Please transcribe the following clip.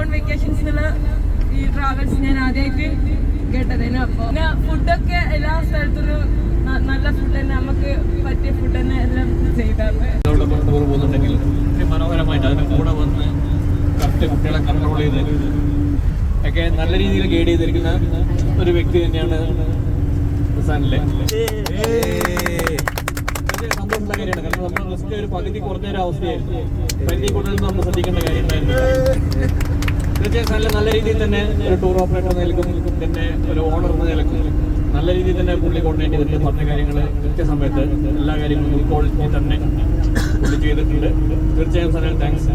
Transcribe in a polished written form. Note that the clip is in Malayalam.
ഓൺ വെക്കേഷൻസ് എന്നുള്ള ഈ ട്രാവൽസ് ഞാൻ ആദ്യമായിട്ട് കേട്ടതേനു. അപ്പോൾ പിന്നെ ഫുഡൊക്കെ എല്ലാ സ്ഥലത്തും നല്ല ഫുഡ് തന്നെ, നമുക്ക് പറ്റിയ ഫുഡ് തന്നെ എല്ലാം ചെയ്താറ്. ടൂർ പോകുന്നുണ്ടെങ്കിൽ മനോഹരമായിട്ട് അതിന് കൂടെ വന്ന് കറക്റ്റ് കുട്ടികളെ കൺട്രോൾ ചെയ്ത് ഒക്കെ നല്ല രീതിയിൽ ഗൈഡ് ചെയ്തിരിക്കുന്ന ഒരു വ്യക്തി തന്നെയാണ് ഹസാനിലെ. സന്തോഷമുള്ള കാര്യമാണ്. കാരണം നമ്മൾ റിസ്ക് ഒരു പകുതി കുറഞ്ഞൊരു അവസ്ഥയായിരുന്നു. പരിധി കൂടുതൽ നമ്മൾ ശ്രദ്ധിക്കേണ്ട കാര്യം ഉണ്ടായിരുന്നു. തീർച്ചയായും നല്ല രീതിയിൽ തന്നെ ഒരു ടൂർ ഓപ്പറേറ്റർ നിലക്കും പിന്നെ ഒരു ഓണർ എന്ന നിലക്കും നല്ല രീതിയിൽ തന്നെ പുള്ളി കോർഡിനേറ്റ് ചെയ്തിട്ട് പറഞ്ഞ കാര്യങ്ങൾ കൃത്യസമയത്ത് എല്ലാ കാര്യങ്ങളും ഉൾക്കൊള്ളിച്ച് തന്നെ പുള്ളി ചെയ്തിട്ടുണ്ട്. തീർച്ചയായും സനൽ താങ്ക്സ്.